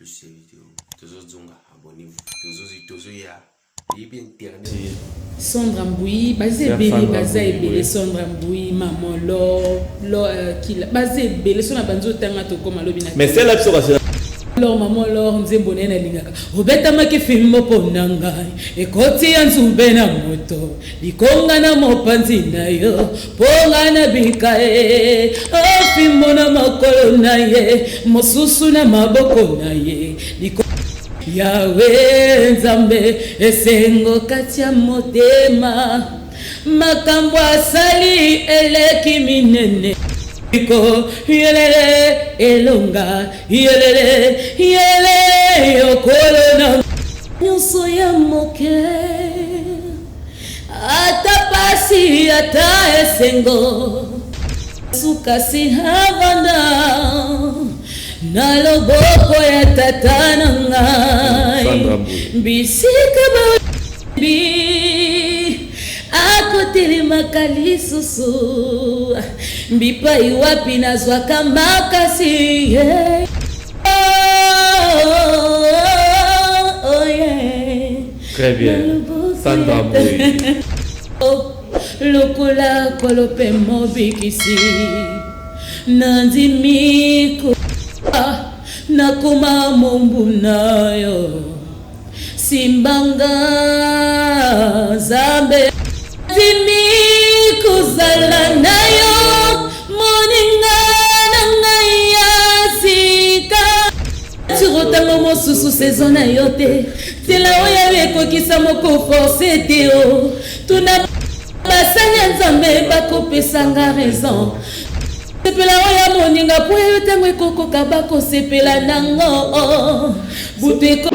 plus ces vidéos. Toujours zonga, abonnez-vous. Toujours ya. Sandra Mboui, basé belé, basé belé, Sandra Mboui, maman Laure, qui basé belé, son abanzo tanga to comme alobina. Mais c'est là que ça. Alors maman Laure nzembone na lingaka. Robeta make film ponanga. E koti anzube na moto. Likonga na mopanzi na yo. Ponga na bikae. O film na makolo na ye. Mosusu na maboko na ye. Yawe nzambe esengo katia motema makambo asali eleki minene iko yelele elonga yelele yele yokolo na nyuso ya moke ata pasi ata esengo sukasi havana na loboko ya tata na ngai bisika babi akotelemaka lisusu mbipai wapi nazwaka makasi Très bien, Sandra Mboui. Lokola kolope mobikisi nanzimiko nakuma mombuna yo simbanga zambe zimi kuzala nayo moninga nangaya sika turotango mosusu saison na yo te tela oyo ekokisa moko force te o tuna basanya nzambe bakopesanga raison sepela oya moninga po yo tango ekokoka bakosepela nango buteko.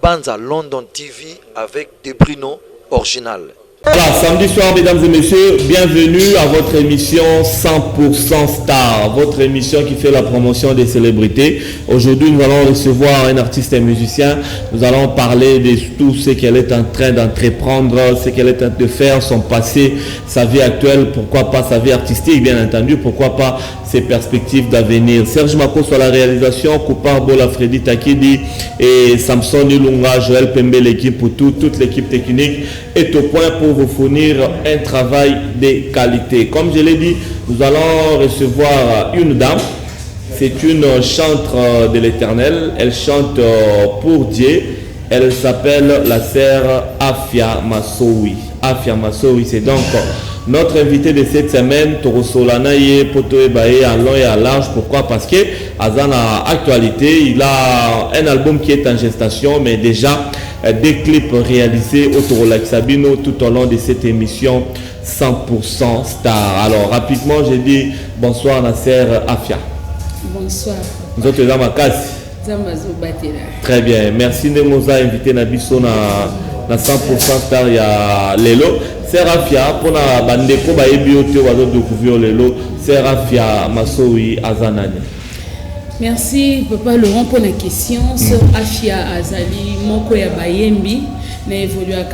Banza London TV avec des Bruno original. Voilà, samedi soir, mesdames et messieurs, bienvenue à votre émission 100% Star, votre émission qui fait la promotion des célébrités. Aujourd'hui, nous allons recevoir un artiste et musicien. Nous allons parler de tout ce qu'elle est en train d'entreprendre, ce qu'elle est en train de faire, son passé, sa vie actuelle, pourquoi pas sa vie artistique, bien entendu, pourquoi pas ses perspectives d'avenir. Serge Mako sur la réalisation, Koupar Bola, Freddy Takidi et Samson Ilunga, Joël Pembe, l'équipe pour toute l'équipe technique est au point pour vous fournir un travail de qualité. Comme je l'ai dit, nous allons recevoir une dame. C'est une chantre de l'Éternel. Elle chante pour Dieu. Elle s'appelle la sœur Afia Massoui. Afia Massoui, c'est donc notre invité de cette semaine. Torosolanaye Potoebaye à long et à large. Pourquoi? Parce que Azana actualité, il a un album qui est en gestation, mais déjà des clips réalisés au Torolac Sabino tout au long de cette émission 100% Star. Alors rapidement, j'ai dit bonsoir Nasser Afia. Bonsoir. Nous autres dans ma case. Très bien, merci de nous avoir invité Nabiso na 100% Star ya Lelo. Serafia pour na bandeko ba ebiote wazo découvrir Lelo. Serafia Massoui Azanani. Merci Papa Laurent pour la question. Sur Afia Azali moko ya bayembi na évolué à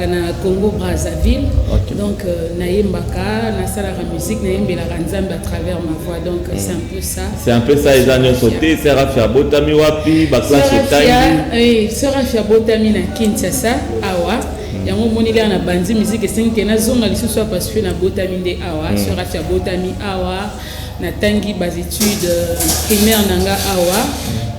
Congo Brazzaville. Okay. Donc naïmbaka na sala la musique naïmbela nzambe à travers ma voix. Donc c'est un peu ça. C'est un peu ça les années sauté. Serafia Botami wapi ba classe taille. Oui, Serafia Botami na Kinshasa awa. Yango monila na bandi musique et 5 na zonga lisusu parce que na Botami de awa. Serafia Botami awa. Na tangi bas études primaires nanga awa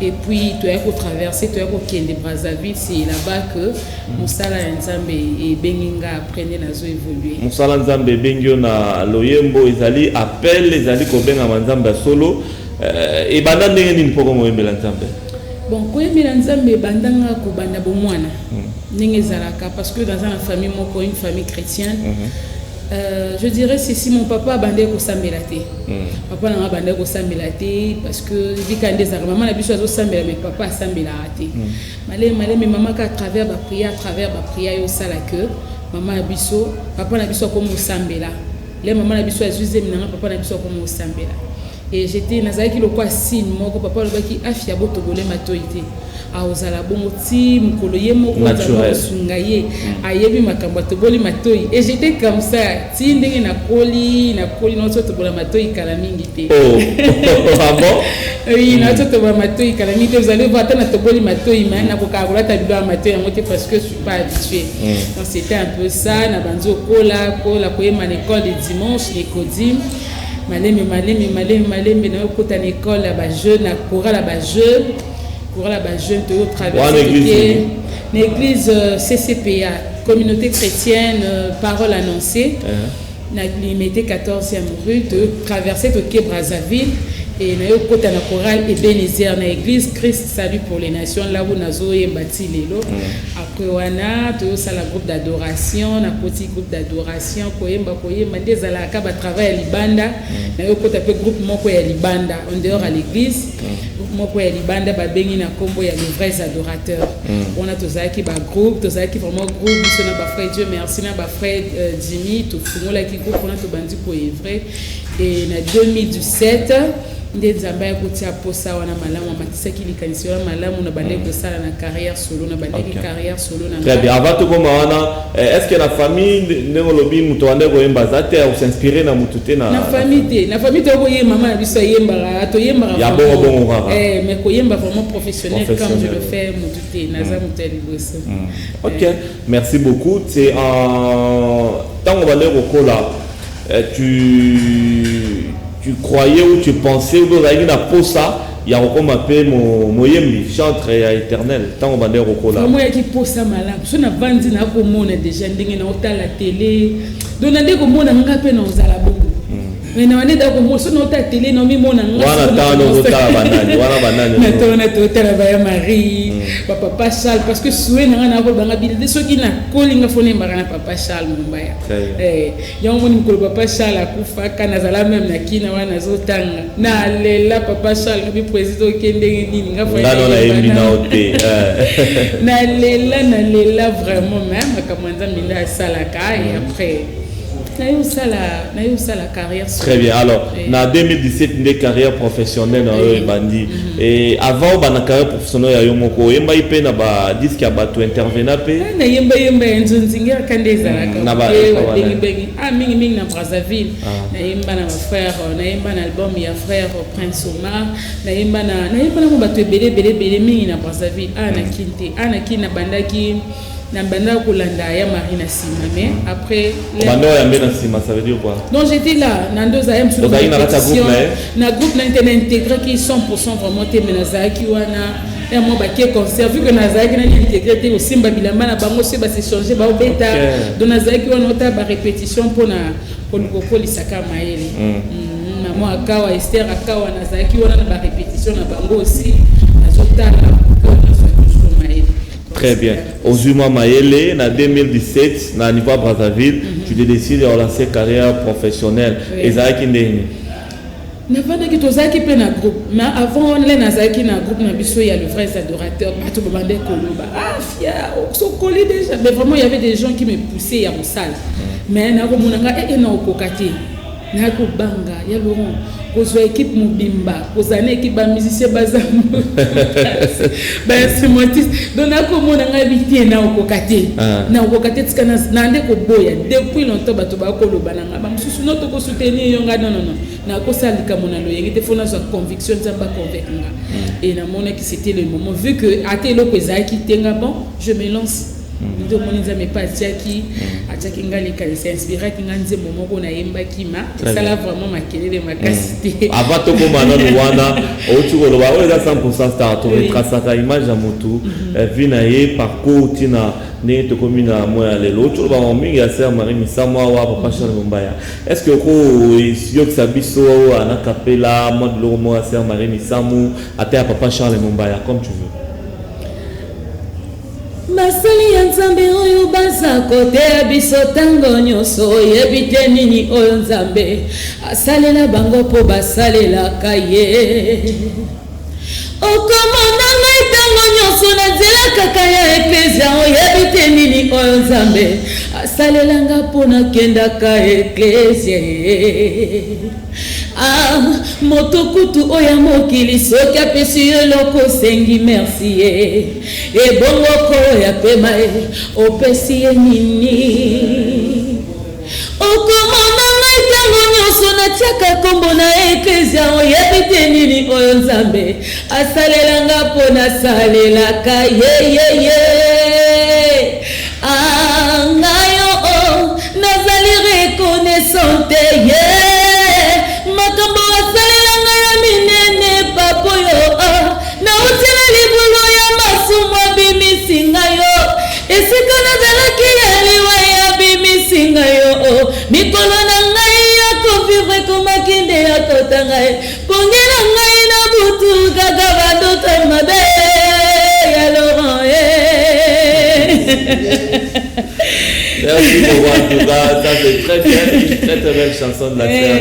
et puis tu as traversé tu as kende Brazzaville, c'est là-bas que Musala Nzambe et Benginga apprenaient à évoluer. Musala Nzambe Bengio na loyembo ezali appel ezali ko benga Nzambe solo et banda ndenge nini poko moyembela Nzambe. Bon koyembela Nzambe bandanga ko banda bomwana ndenge zalaka parce que dans une famille moko une famille chrétienne. Je dirais c'est si mon papa bandé ko sambelate. Papa n'a bandé ko sambelate parce que vikande za maman na biso azo sambela mais papa a sambela raté. Malé mais maman ka à travers ba prière yo sala que maman na biso papa na biso comme sambela. Les maman na biso azuze minanga papa na biso comme sambela. Et j'étais nazaki le quoi signe moko papa le baki afia botogole matoité. aozala bongo ti mukolo ye moko naturel sunga ye ayebi makambo toboli matoi et j'étais comme ça ti ndenge na koli no to tobola matoi kala mingi te ah bon oui na to tobola matoi kala mingi te vous allez voir na toboli matoi mais na kokagola ta biba matoi yango te parce que je suis pas habitué donc c'était un peu ça na banzo kola koyema na école de dimanche les codim maleme na okota na école ya ba jeune na chorale ya ba jeune to traverser l'église CCPA communauté chrétienne parole annoncée na limité 14e rue to traverser to ke Brazzaville et na okota na chorale Ebenezer na église Christ salut pour les nations là où nazo yembati lelo après wana to sala groupe d'adoration na petit groupe d'adoration koyemba ndezala ka ba travail ya libanda na okota pe groupe moko ya libanda en dehors à l'église moko ya libanda ba bengi na kombo ya les vrais adorateurs on a tozaki ba groupe tozaki vraiment groupe biso na ba frère Dieu merci na ba frère Jimmy to fungola ki groupe on a to bandi ko vrai et na 2017 nde nzamba ya kotia posa wana malamu amatisaki likanisi wana malamu na bande kosala na carrière solo na bande carrière solo na très bien avant tout comme wana est-ce que la famille ndenge lobi muto wande koyemba zate ou s'inspirer na mutu te na famille te ko yemba mama biso yemba to yemba ya bon rara mais ko yemba vraiment professionnel comme je le fais mutu te naza mutu liboso. OK, merci beaucoup. C'est en tant que wande kokola tu croyais ou tu pensais ou il y a pour ça il y a encore appelé moyembi chantre ya éternel tant on va dire kokola moi qui pour ça malade so na vandi na ko mona déjà ndenge na ota la télé donc na ndeko mona ngape na ozala bongo mais na wane da ko mo so na ota télé na mi mona wana tano ota banani na tona tota la ba Marie papa Charles parce que soué na ko banga bilde so ki na kolinga fone mbaka na papa Charles Mumbaya yango moni mukolo papa Charles akufa kana zala même na kina wana zotanga na lela papa Charles bi président kende nini nga fa na yembi na ote na lela vraiment même comme nza minda salaka et après na eu ça la carrière. Très bien. Alors, en 2017, une carrière professionnelle dans bandi. Et avant la carrière professionnelle, il y a eu moko yemba ipe na ba disque ya bato intervenant pe. Na yemba nzonzinga kandeza na ba bengi mingi na Brazzaville. Na yemba na frère, na yemba na album ya frère Prince Omar, na yemba na bato belé mingi na Brazzaville. Na kina bandaki na banda kolanda ya Marina Sima mais après banda ya mbena Sima ça veut dire quoi? Donc j'étais là nando za yam sur na groupe na intégré qui 100% vraiment te menazaki wana et moi ba ke concert vu que nazaki na intégré te aussi Simba na bango se ba se changer ba obeta donc nazaki wana ota ba répétition pour kokoli saka maele na moi akawa Esther akawa nazaki wana na ba répétition na bango aussi nazotala. Très bien. Ozuma Mayele, en 2017, à niveau Brazzaville, tu décides de relancer carrière professionnelle. Et ça qui n'est na vanda ki tozaki pe na groupe mais avant on na zaki na groupe na biso ya le vrai adorateur bato bande koloba fia so collé déjà mais vraiment il y avait des gens qui me poussaient ya mosala mais na ko munanga na okokate na ko banga ya Laurent kozwa équipe mobimba kozana équipe ba musicien bazamu ba instrumentiste donc na ko monanga bitie na okokate tikana na nde ko boya depuis longtemps bato ba koloba na ba mususu no to ko soutenir yonga non na ko salika mona lo yengite fona sa conviction nzamba convaincre et na mona que c'était le moment vu que atelo kozaki tenga bon je me lance ndo moni nzambe pa tiaki ataki ngali ka s'inspirer ki nganze momo ko na yemba kima ça là vraiment makelele makasité avant to koma na wana o tukolo ba o za 100% star to retracer ta image ya motu vina ye parcours tina ne to komina moya lelo to ba mingi ya sœur Marie Misamwa wa papa Charles Mumbaya est-ce que ko yo que sabiso ana capella mode lo mo ya sœur Marie Misamu ata papa Charles Mumbaya comme tu veux. Basali ya nzambe oyo baza kote biso tango nyonso yebite nini oyo nzambe asalela bango po basalela kaye okomona ngai tango nyonso na nzela kaka ya eklezia oyebite nini oyo nzambe asalela nga po nakendaka eklezia Ah, motokutu oya mokili soki apesi yo eloko sengi merci ye. Ebongo koya pema ye opesi ye nini. Okomona ngai ntango nyonso natiaka kombo na eklezia oyebi te nini oyo Nzambe asalelanga mpo nasalelaka ye. Ngai nazali reconnaissante ye makambo asalelanga ya minene papa yo nauti na libulu ya masumu abimisi ngai yo esika nazalaki ya liwa ya abimisi ngai yo mikolo na ngai ya kovivre ekomaki nde ya kota ngai pongi na ngai na butu kaka bandoto mabe ya Laurent Merci beaucoup, en tout cas, ça c'est très bien, très belle chanson de la sœur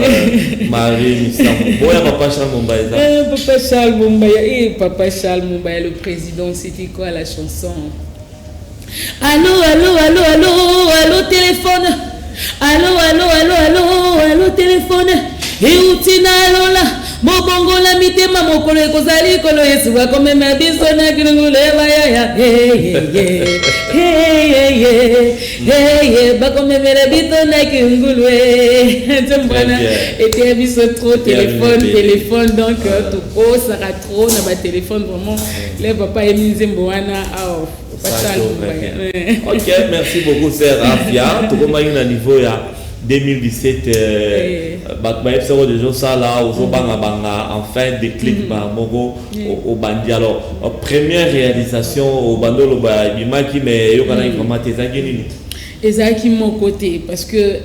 Marie Missambo. Bon, Papa Charles Mumbaya. Papa Charles Mumbaya, Papa Charles Mumbaya, le président, c'était quoi la chanson? Allô, téléphone. Allô, téléphone. Et où tu n'as là? Mobongo la mitema mokolo ekozali kolo Yesu akomema biso na kilungule ya bakomemela biso na kilungule tembana était biso trop téléphone donc tout sera trop na ba téléphone vraiment les papa eminzembo wana ok, merci beaucoup sœur Afia. Tout comme à niveau ya 2017 des ça là en fin déclic au bandi. Alors première réalisation au bandolo bimaki mais yo kana vraiment tezaki ezaki mon côté parce que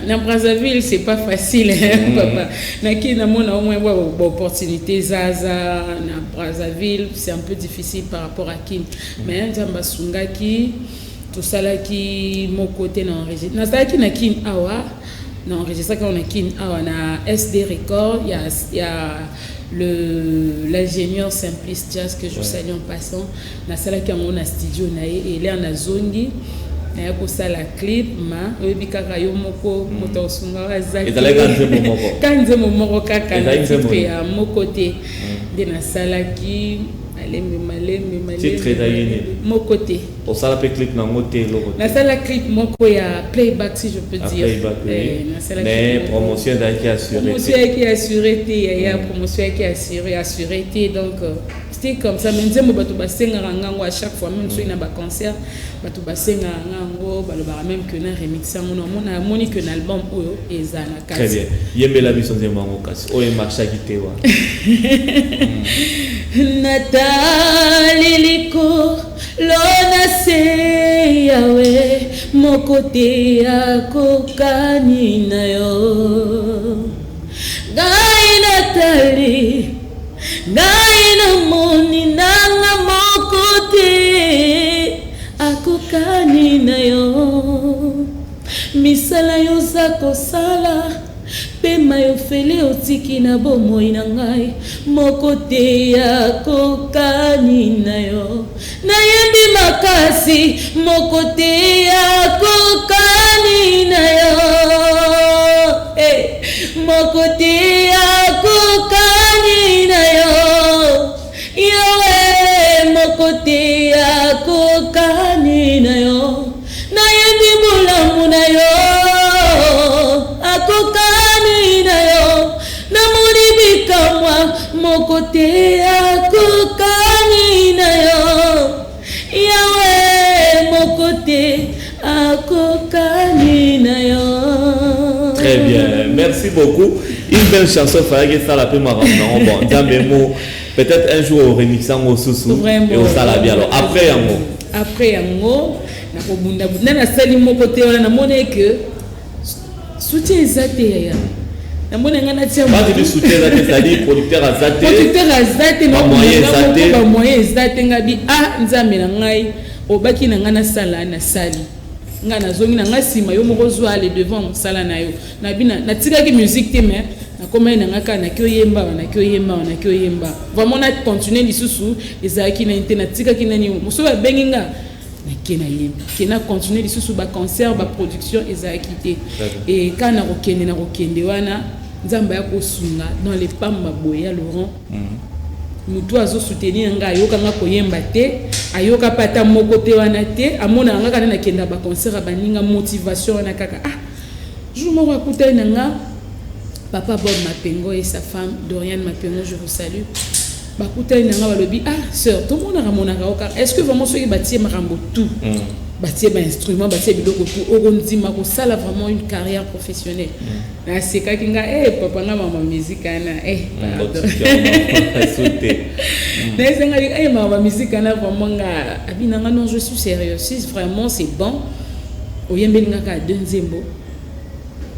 na Brazzaville c'est pas facile papa naki na mona au moins opportunité zaza na Brazzaville c'est un peu difficile par rapport à Kin mais nzamba sungaki tout ça là qui mon côté na enregistré na ça qui na Kin awa na enregistré quand on a Kin awa na SD Record il y a l'ingénieur Simplice Jazz que je salue en passant na ça là qui on a studio na et il est en azongi na ko ça la clip ma oyebi kaka yo moko moto sunga azaki kanze momoko kaka na titre ya mon côté de na sala qui mon côté. Au salle clip na moté logo. Na salle clip moko ya playback si je peux dire. Mais promotion qui assuré. Promotion qui assuré il y a promotion qui assuré donc c'était comme ça même nzembo bato basenga ngango à chaque fois même so ina ba concert bato basenga ngango balobara même que na remix ngo na moni que na album oyo ezana kasi. Très bien. Yembela biso nzembo ngo kasi. Oyo marcha kitewa. Natali liko lona se yawe mokote yako kanina yo gai Natali gai na moni nanga mokote ako kanina yo misala yo zako sala pema yo fele otiki na bomoi na ngai mokote yako kanina yo nayembi makasi mokote yako kanina yo mokote yako kanina yo yawe mokote yako kanina yo nayembi bulamu na yo mokote yako kanina yo yawe mokote yako kanina yo. Très bien, merci beaucoup. Une belle chanson, il fallait que ça la paix marrant. Bon, dans mes mots, peut-être un jour au remixant au sous et au salabi. Alors après yango na kobunda na sali mokote wana na mone que soutien ezate ya na mone ngana tia pas de soutien ezate c'est-à-dire producteur azate na moyen ezate ngabi nzambe na ngai obaki na ngana sala na sali ngana zongi na ngasima yo moko zwa le devant sala na yo na bina na tikaki musique te mais na koma na ngaka na kyo yemba vraiment na continuer lisusu ezaki na internet tikaki nani muso ba benginga na kena yemba kena continuer lisusu ba concert ba production ezaki te et kana rokende wana nzamba ya kosunga dans les pamba boya Laurent mutu azo soutenir nga ayoka nga koyemba te ayoka pata moko te wana te amona nga kana nakenda ba concert baninga motivation wana kaka jour moko akutai nga papa Bob Mapengo et sa femme Doriane Mapengo, je vous salue. Bakutai nga balobi sœur tout le monde ramona ka est-ce que vraiment soki batie marambo tout batie ba instrument batie biloko tout orondima ko sala vraiment une carrière professionnelle na seka kinga papa nga mama musique ana pardon na senga mama musique ana vraiment nga abina nga non je suis sérieux si vraiment c'est bon oyembeli nga ka denzembo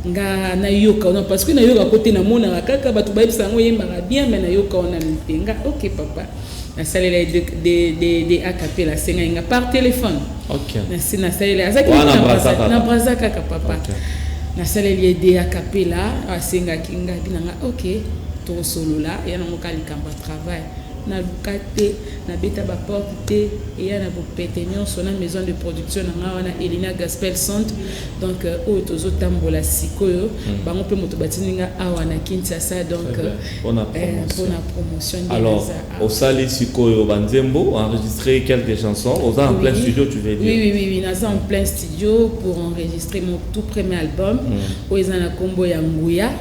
nga na yoka on parce que na yoka côté na mona kaka batu ba bisango yemba bien mais na yoka on a mitenga OK papa na salela de acapella senga nga par téléphone OK na salela azaki na braza kaka papa na salela de acapella asenga kinga binanga OK to solo là ya na mokali kamba travail na lukate na beta ba porte et ya na bo pétenyon sona maison de production na wana Elina Gospel Centre donc tozo tambola sikoyo bango pe moto batininga awa na Kinshasa donc pour la promotion alors au sali sikoyo banzembo enregistrer quelques chansons aux en plein studio tu veux dire oui naza en plein studio pour enregistrer mon tout premier album oza na kombo ya Nguya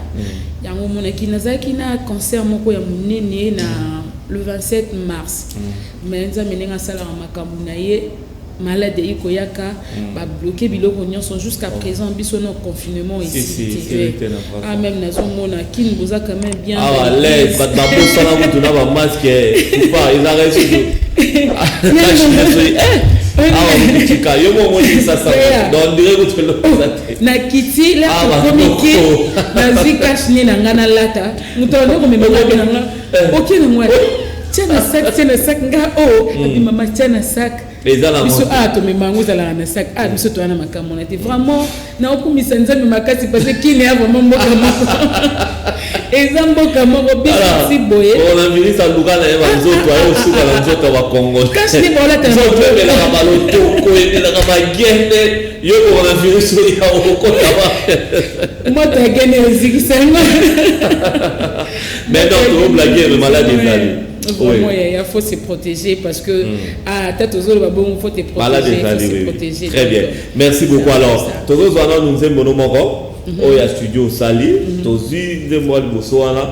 yango monaki nazaki na concert moko ya munene na le 27 mars. Mais nous avons sala makambunaye malade ikoyaka ba bloqué biloko nyonso jusqu'à présent biso no confinement ici. Même nazo mona kin boza quand même bien. L'aise ba dabo sala ko tuna ba masque pas ils arrêtent. Tika yo mo ça donc dire que tu le na kiti la communiquer na zikash na ngana lata mutondo ko memela na OK na moi tiens sac nga maman tiens sac biso to memango za la na sac biso to na makambo na te vraiment na okumisa nzambe makasi parce que kine ya vraiment mboka ezamboka moko bisi boye on a vu ça luka na eba nzoto ayo suka na nzoto wa Congo kasi ni bola ta nzoto ela ka baloto ko ela ka bagende yo ko na virus ya okota ba mota gene ezikisanga mais donc on blague le malade ezali vraiment il faut se protéger parce que tête aux autres il faut te protéger très bien merci beaucoup alors tozo zwana nzembo no moko oya studio sali tozi nzembo liboso wana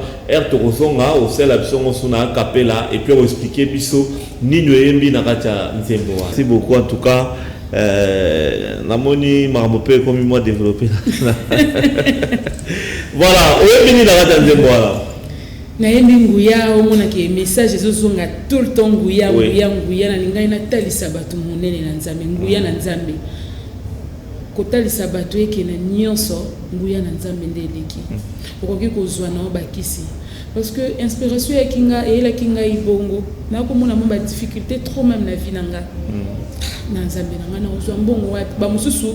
tokosonga osala biso ngosuna capella et puis on expliquer biso nini oyembi na kati ya nzembo wana merci beaucoup en tout cas namoni marambo comme moi développé voilà oyembi ni na kati ya nzembo wana nayembi Nguya omona ke message ezozonga tout le temps Nguya na lingai na talisa bato monene na nzambe Nguya na nzambe kotalisa bato eke na nyonso Nguya na nzambe ndeleki okoki kozwa na bakisi parce que inspiration ya kinga et kinga ibongo na komona mo ba difficulté trop même na vie nanga na nzambe nanga na ozwa mbongo wapi ba mususu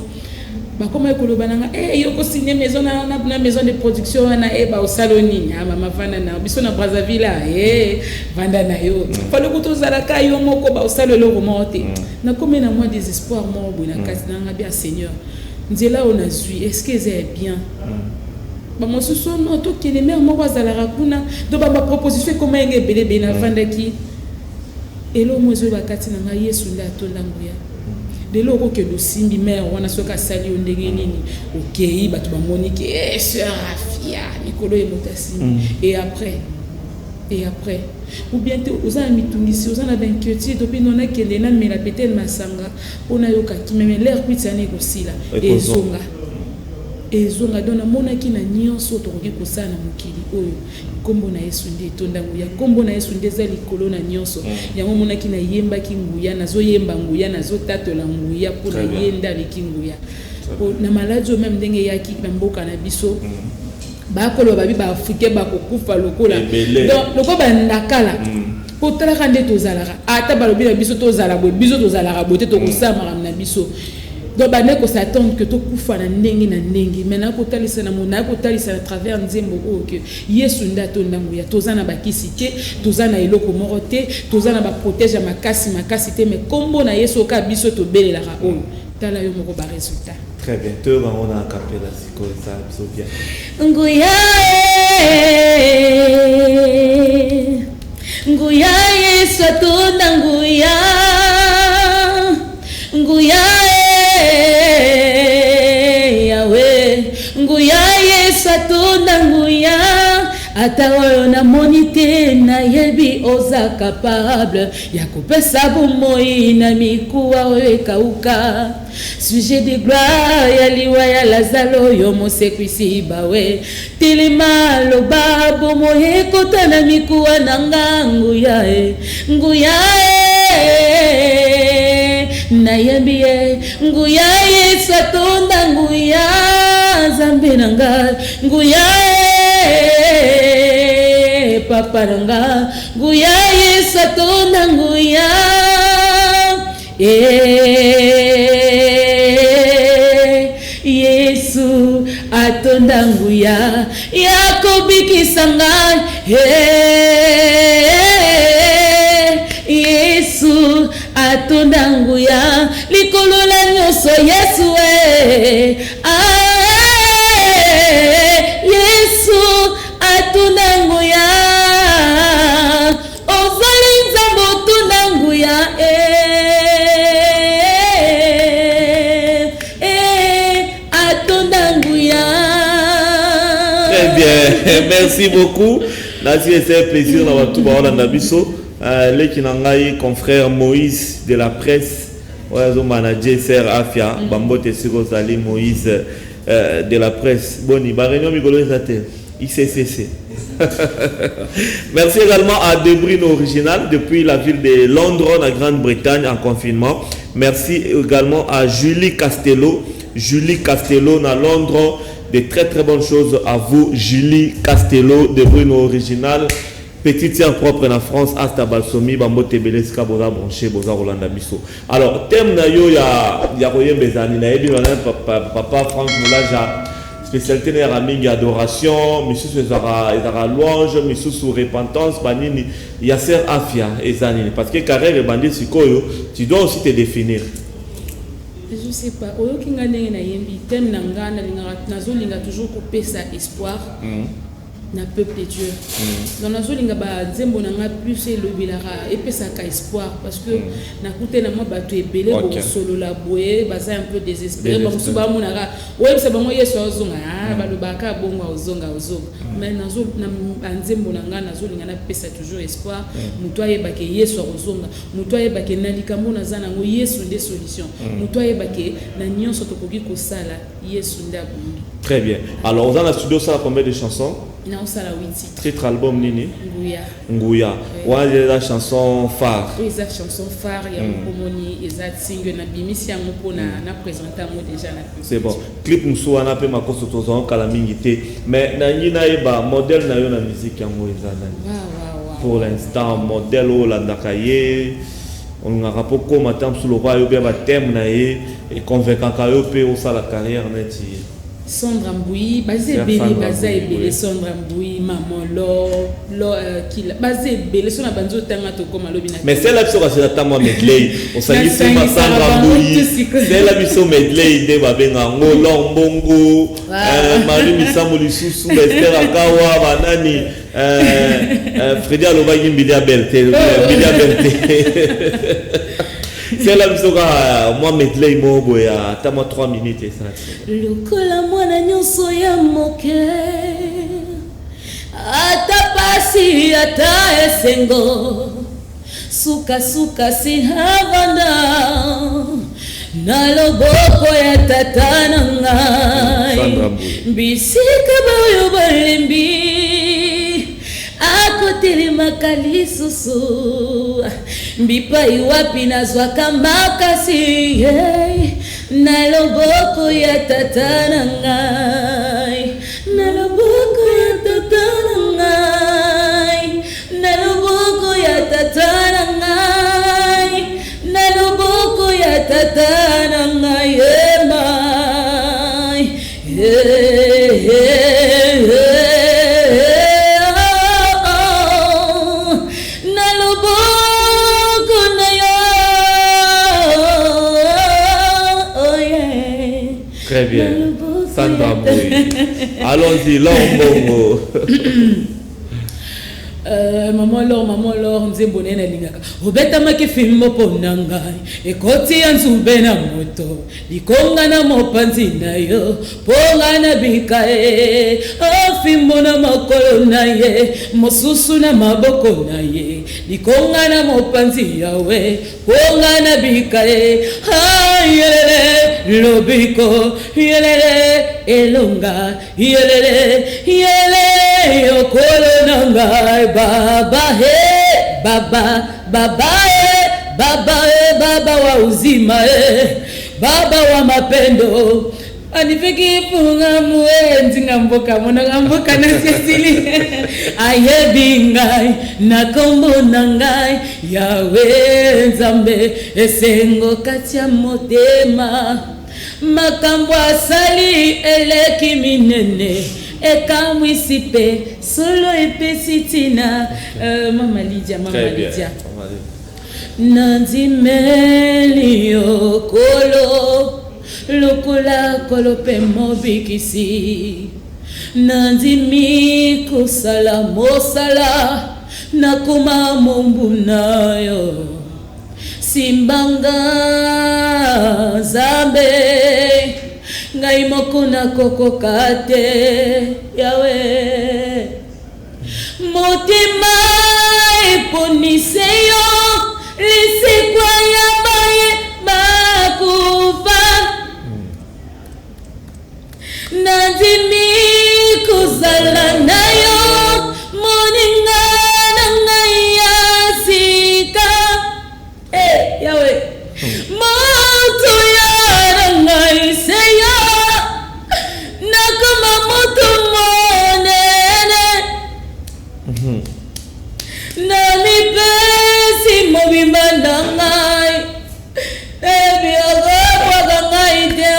ba koma ekoloba nanga yoko signer maison na maison de production na ba osaloni mama vanda na biso na Brazzaville vanda na yo falo kutozala ka yo moko ba osalelo remonte na comme na moi désespoir mo bona kasi nanga bien Seigneur nzela on a zui est-ce que c'est bien ba mosusu no to kene mer moko azala rakuna do ba proposition comment ngé belé na vanda ki elo mozo ba kati nanga Yesu nda tonda Nguya de loko ke do simbi mère wana soka sali ondenge nini OK bato ba monique sœur Afia Nikolo et Motasimi et après ou bien aux amis tunisi aux ana d'inquiétude depuis non a kende na mela peut-être masanga ona yoka ki même l'air kwitsane ko sila ezonga dona mona ki na nyonso to koki kosala na mokili oyo kombo na Yesu nde tonda Nguya kombo na Yesu nde zali kolo na nyonso yango mona ki na yemba ki Nguya nazo yemba Nguya nazo tatola Nguya pour na yenda leki Nguya na maladio même ndenge yaki na mboka na biso bakolo babi ba africain bakokufa lokola donc loko bandakala potala kande tozalaka ata balobi na biso tozala boye biso tozalaka bote to kosama na biso donc bane ko s'attendre que to kufa na ndenge maintenant ko talisa na mona ko talisa à travers nzembo que Yesu nda to ndangu ya tozana bakisi te tozana eloko moko te tozana ba protéger makasi te mais kombo na Yesu ka biso to belela ka o tala yo moko ba résultat très bien on a capé la siko ça bien Nguya nguya Yesu atonda nguya nguya Yawe nguya Yesu atonda nguya ata oyo namoni te nayebi oza capable ya kopesa bomoi na mikuwa oyo ekauka sujet de gloire ya liwa ya Lazaro yo mosekwisi bawe telema loba bomoi ekota na mikuwa na nga nguya nguya nayembi nguya Yesu atonda nguya Zambe na nga nguya papa nanga nguya Yesu atonda nguya Yesu atonda nguya yakobikisa ngai Yesu atonda nguya likolo la nyonso Yesu Yesu atonda nguya ozali nzambe otunda nguya atonda nguya. Très bien, merci beaucoup. C'est un plaisir d'avoir tout le biso. Les Kinangai, confrère Moïse de la presse, manager Ser Afia, Bambote Sirozali Moïse de la presse. Boni, Barénion Migolo ICCC. Merci également à Debrino Original depuis la ville de Londres, en Grande-Bretagne, en confinement. Merci également à Julie Castello à Londres. De très très bonnes choses à vous, Julie Castello, Debrino Original. Petite sœur propre en France, Asta Balsomi, Bambote Beleska, Boza Branché, Boza Rolanda Bisso. Alors, thème na yo ya Royem Bezani, na yebi papa Franck Moulaja. Spécialité de la adoration, monsieur Zara louange, monsieur sous repentance, banini, Yasser Afia et Zanini. Parce que carrière et bandit sikoyo, tu dois aussi te définir. Je sais pas. Oyo kinga ndenge na yembi thème nanga na nazo linga toujours couper ça espoir. Na peuple de Dieu. Dans la zone ba nzembo nanga plus le bilara et pesa ka espoir parce que na koute na moi bato ebele bo solo la boye baza un peu désespéré ba musuba monaka ouais c'est bon yeso ozonga ba lo baka bonga ozonga mais nazo na nzembo nanga nazo linga na pesa toujours espoir muto ayebake yeso ozonga muto ayebake na likambo na zana ngo yeso nde solution muto ayebake na nyonso tokoki ko sala yeso ndabu. Très bien. Alors dans la studio ça combien de chansons? Non, ça la 8 titres. Titre album Nini? Nguya. Ouais, la chanson phare. Oui, la chanson phare, il y a Mokomoni, il y a single, Nabimisi, il y a présenté déjà. C'est bon. Clip Moussou, on a fait ma course autour de Kalamingité. Mais Nani Naïba, modèle na yo na musique en Mouizana. Pour l'instant, modèle au Landakaye. On a rapport comme attend sous le roi, il y a un thème naïe et convaincant qu'il y a la carrière net. Sandra Mboui, basé Bélé, basé Bélé, Sandra Mboui, maman lo qui basé Bélé, son abanzo tanga to comme alobina. Mais c'est la biso c'est la tamo medley. On s'agit c'est ma Sandra Mboui. C'est la biso medley de babenga ngolo mbongo, Marie Misambo lisusu, Esther Akawa, banani, Freddy Aloba Yimbilia Belte, Yimbilia Belte. C'est la musique moi medley mobo ya tamo 3 minutes et ça. Lokola mwana nyonso ya moke ata pasi ata esengo suka suka si havana na loboko ya tata na ngai bisika bayo balembi akotelemaka lisusu mbipai wapi nazwaka makasi na loboko ya tata na ngai na loboko ya tata na ngai na loboko ya tata na ngai na loboko ya tata na ngai Très bien. Sandra Boy. Allons-y, Lombongo. Maman Laure, nze bonne na lingaka. Obeta make filmo ponanga. Ekoti anzube na moto. Likonga na mopanzi na yo. Ponga na bikae. Filmo na makolo na ye. Mosusu na maboko na ye. Likonga na mopanzi yawe. Ponga na bikae. Yelele lobiko. Yelele elonga. Yelele okolo nanga. Baba he baba wa uzima he baba wa mapendo anifiki funga muenzi ngamboka mona ngamboka na sesili ayebingai na kombo nangai yawe nzambe esengo katia motema makambo asali eleki minene ekamwisipe solo epesitina mama Lydia nandimeli okolo lokola kolope mobikisi nandimi kosala mosala nakoma mombu nayo simbanga zambe ngai moko nakokoka te yawe motema eponise yo lisikwa ya baye bakufa nandimi kozala na yo moninga na ngai ya sika yawe moto ya na ngai se yo nakoma moto monene na mipesi mobimba na ngai ebiagawaka ngai te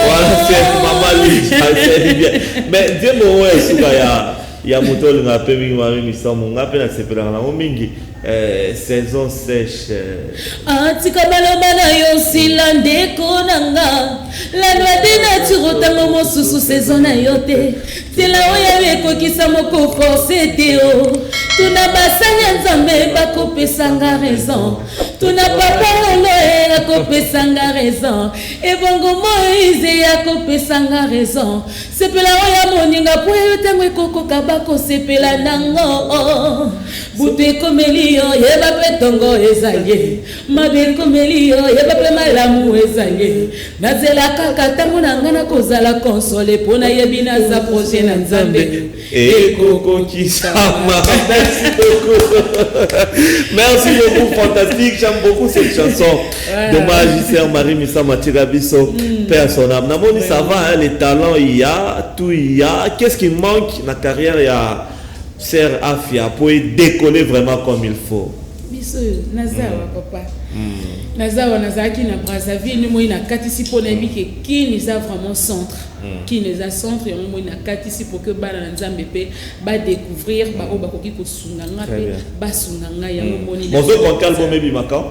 Maman Lydia, c'est bien. Mais dis-moi, est-ce qu'il y a moto qui a permis de me faire mon appel à cette mingi saison sèche. Atika baloba na yo sila ndeko nanga la loi de nature tango mosusu saison na yo te tela oya ekokisa moko forcé te o tuna basanya nzambe bakopesanga raison tuna papa lolo akopesanga raison ebongo Moïse akopesanga raison sepela oya moninga po yo tango ekokoka bakosepela nango butu ekomeli yo yeba pe tongo ezaye mabe komeli yo yeba pe malamu ezaye nazela kaka tango nanga na kozala console pona yebina za projet na nzambe Coco Kisama. Merci beaucoup. Merci beaucoup, fantastique. J'aime beaucoup cette chanson. Dommage, sœur Marie Missa Matirabiso, Père son âme. Namoni, ça va, hein, les talents, il y a, tout il y a. Qu'est-ce qui manque dans la carrière? Il y a Sœur Afia pour décoller vraiment comme il faut. Biso nazawa papa. Nazawa nazaki na Brazzaville moi na katisi pona biki qui nous a vraiment centre. Qui nous a centre et moi na katisi pour que bana nzambe pe ba découvrir ba o ba koki ko sunganga pe ba sunganga ya moni. Bonjour pour quel album est Bimaka?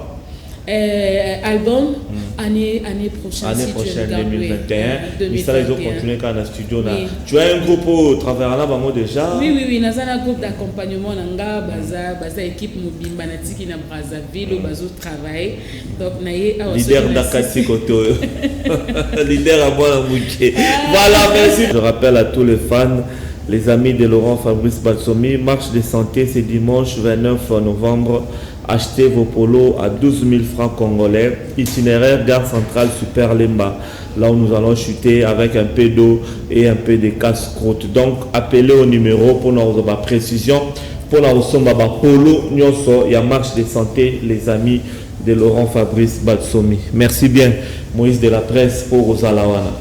Album année prochaine. Année prochaine 2021. Ils ont continué quand dans le studio là. Tu as un groupe au travers là bas déjà? Oui, nous avons un groupe d'accompagnement nanga baza équipe mobimba na tiki na Brazzaville bazo travail. Donc naie leader d'Akati Koto. Leader à moi Mouké. Voilà, merci. Je rappelle à tous les fans, les amis de Laurent Fabrice Balsomi, marche de santé c'est dimanche 29 novembre. Achetez vos polos à 12 000 francs congolais. Itinéraire gare centrale Super Lemba. Là où nous allons chuter avec un peu d'eau et un peu de casse-croûte. Donc appelez au numéro pour nous avoir précision. Pour nous avoir polo, il y a marche de santé, les amis de Laurent Fabrice Balsomi. Merci bien, Moïse de la presse pour Rosalawana.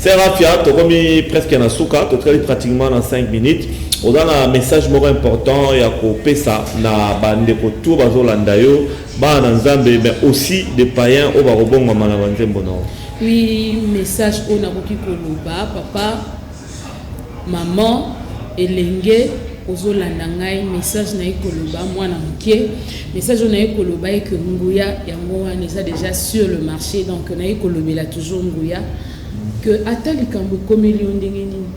C'est Rafia, tu as remis presque un souka, tu as pratiquement dans 5 minutes. On a un message important et à couper ça na bande pour tout bazolandayo, ba nzambe mais aussi des païens au barobon mama na banzembo non. Oui, message on a beaucoup koloba papa, maman, elenge ozolanda ngai message na ekoloba mwana mokie message na ekoloba et que nguya yango wana déjà sur le marché donc na ekolobela toujours nguya que ata likambo komeli yo ndenge nini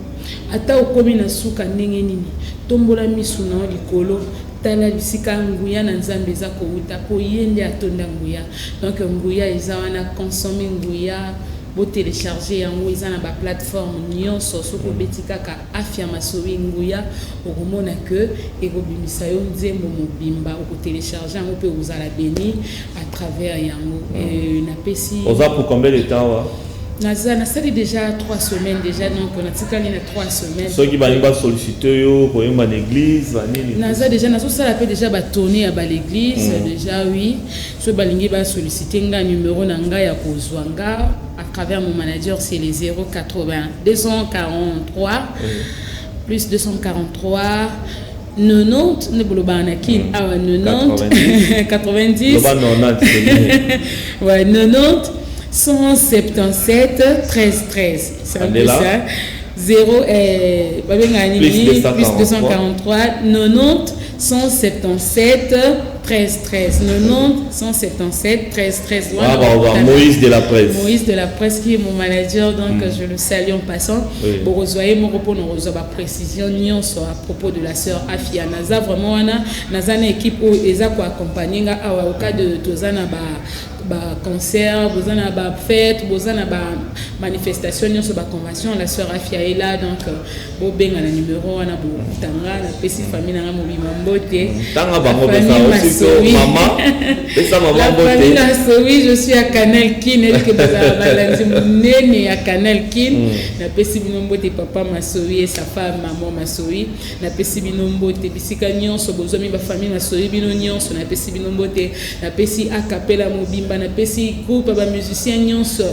ata okomi na suka ndenge nini tombola misu na likolo tala bisika nguya na nzambe eza kouta po ye nde atonda nguya donc nguya eza wana consommer nguya bo télécharger yango eza na ba plateforme nyonso soko beti kaka Afia Masowi nguya okomona que ekobimisa yo nzembo mobimba oko télécharger yango pe ozala béni à travers yango na pesi oza pour combien de temps Naza na sali déjà 3 semaines déjà donc on a tikali na 3 semaines. Ceux qui va solliciter yo pour une église vanini. Naza déjà na so sala pe déjà ba tourner à l'église déjà oui. So balingi ba solliciter nga numéro na nga ya kozwanga à travers mon manager c'est les 080 243 plus 243 90 ne bolobana kin awa 90 90 ouais 90 177 13 13. C'est un peu ça. 0 plus 243 90 177 13 13 90 177 13 13. Moïse de la presse. Moïse de la presse qui est mon manager, donc je le salue en passant. Pour rejoindre mon repos, nous recevons la précision à propos de la sœur Afia. Naza vraiment Naza une équipe où ils ont accompagné au cas de Tozana concert, bozana ba fête, bozana ba manifestation, sur ba convention, la sœur Afia est là donc bo benga na numéro wana bo tanga la pesi famille na mo bimambote. Tanga ba mo aussi maman. Pesa maman bote. La famille Masowi, je suis à Canal Kin et que bozala balanzi nene à Canal Kin. Na pesi binombote papa Masowi et sa femme maman Masowi. Na pesi binombote bisika nyonso bozomi ba famille Masowi bino nyonso na pesi binombote na pesi a capella mobimba na pesi groupe ba musicien nyonso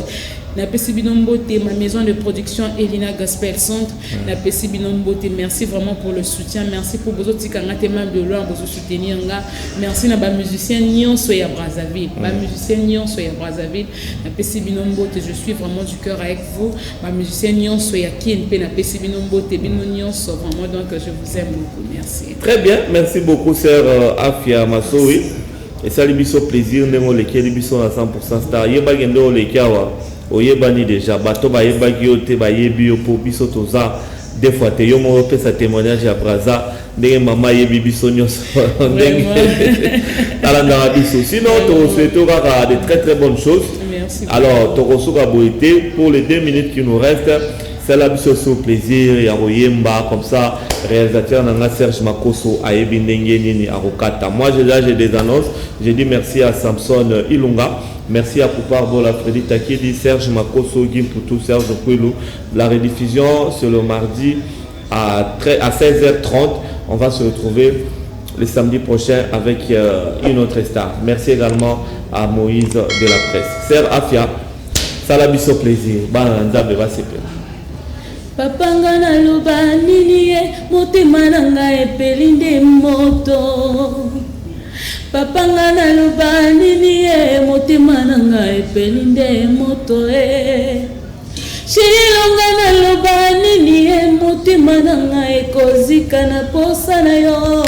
na pesi binombote ma maison de production Elina Gospel Centre na pesi binombote merci vraiment pour le soutien merci pour vos autres kangate membres de l'OA pour soutenir nga merci na ba musicien nyonso ya Brazzaville ba musicien nyonso ya Brazzaville na pesi binombote je suis vraiment du cœur avec vous ba musicien nyonso ya KNP na pesi binombote bino nyonso vraiment donc je vous aime beaucoup merci. Très bien, merci beaucoup sœur Afia Masowi. Et ça lui fait plaisir de nous lequel lui sont à 100% star. Yeba gendo le kawa. Oyebani déjà. Bato ba yeba giote ba yebi opo biso toza. Des fois te yomo ope sa témoignage à Brazza. Ndenge mama yebi biso nyos. Ndenge. Alanda biso. Sinon to souhaitera de très très bonnes choses. Merci. Alors Torosoka Boité pour les 2 minutes qui nous restent. C'est la biso au plaisir ya Oyemba comme ça réalisateur nanga Serge Makoso a ebindenge nini arokata. Moi j'ai des annonces. Je dis merci à Samson Ilunga, merci à Poupar Bola Freddy Takidi, Serge Makoso Gim Poutou, Serge Kwelu. La rediffusion c'est le mardi à 16h30. On va se retrouver le samedi prochain avec une autre star. Merci également à Moïse de la presse. Sœur Afia, ça la biso plaisir. Banza va se plaire. Papanga na luba nini ye motema nanga epeli nde moto Papanga na luba nini ye motema nanga epeli nde moto Shilonga na luba nini ye motema nanga ekozika na posa na yo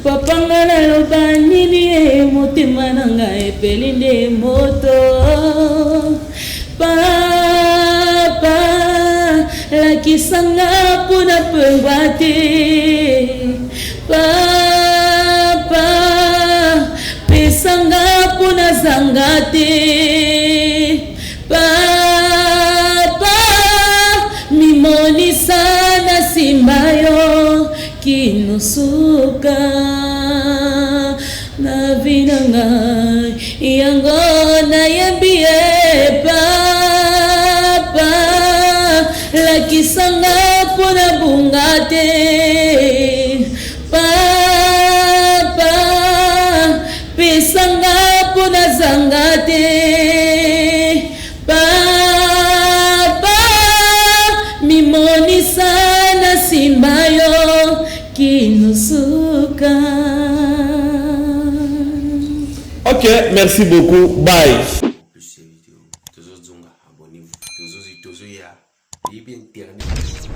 Papanga na luba nini ye motema nanga epeli nde moto Papa la kisanga puna pengwate Papa pesanga puna zangate Papa mimoni sana simbayo kinusuka na vinanga yango na yambie la kisanga pona bungate Papa pesanga pona zangate Papa mimoni sana simbayo kinusuka. Ok, merci beaucoup. Bye.